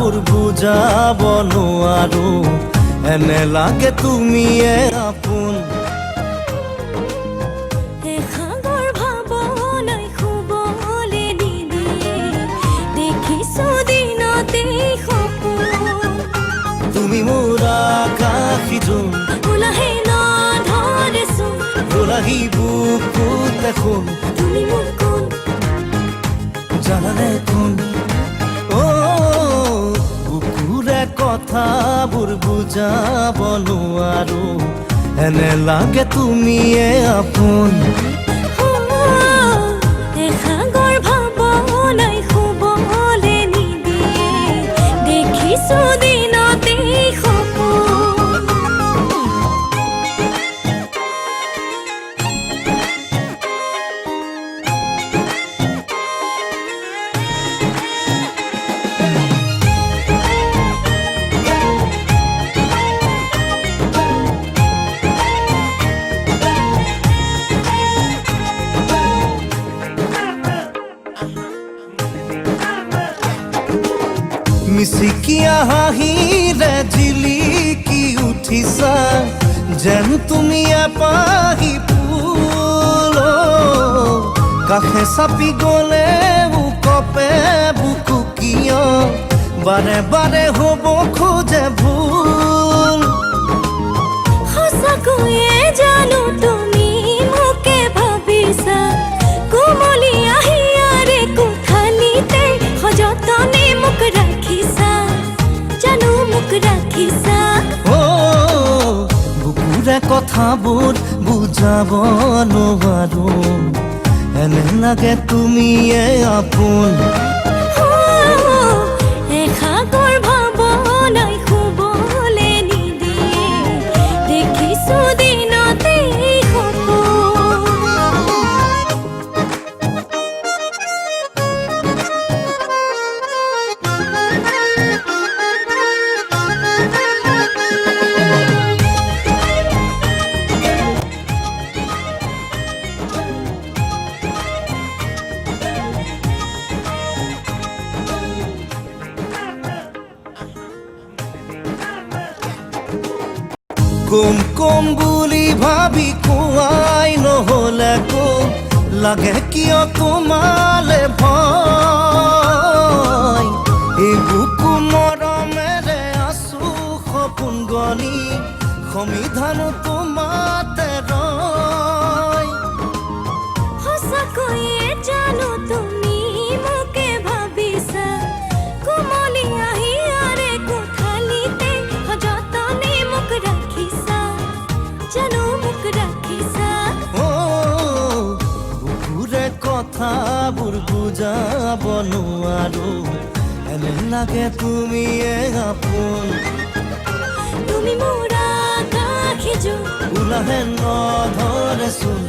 কথাবোৰ বুজাব নোৱাৰো এনে লাগে তুমিয়ে আপোন এখাগৰ ভাৱনাই শুবলে নিদিয়ে দেখিছো দিনতেই সপোন তুমি মোৰ আকাশী জোন ওলাহে নধৰেচোন ওলাহি বুকুত দেখোন তুমি মোৰ কোন জানানে কোন বুকুৰে কথাবোৰ বুজাব নোৱাৰো এনে লাগে তুমিয়ে আপোন এখাগৰ ভাৱনাই শুবলে নিদিয়ে দেখিছো দিনতেই সপোন মিচিকিয়া হাঁহিৰে জিলিকি উঠিছা যেন তুমি এপাহি ফুল কাষে চাপি গ'লে কপে বুকু কিয় বাৰে বাৰে হ'ব খোজে ভুল সঁচাকৈয়ে জানো তুমি মোকে ভাবিছা কোমলি আহিয়াৰে কোঠালিতে সযতনে মোক ৰাখিছা জানো মোক ৰাখিছা বুকুৰে কথাবোৰ বুজাব নোৱাৰো এনে লাগে তুমিয়ে আপোন এখাগৰ ভাৱনাই শুবলে নিদিয়ে দেখিছো দিনতেই সপোন কম কম বুলি ভাবি কোৱাই নহ'লে কম লাগে কিয় তোমালে ভয় এই বুকু মৰমেৰে আছো সপোন গনি সমিধানো তোমাতে ৰয় সঁচাকৈয়ে জানো তুমি মোকে ভাবিছা কোমলি আহিয়াৰে কোঠালিতে সযতনে মোক ৰাখিছা জানো মোক ৰাখিছা বুকুৰে কথাবোৰ বুজাব নোৱাৰো এনে লাগে তুমিয়ে আপোন তুমি মোৰ আকাশী জোন ওলাহে নধৰেচোন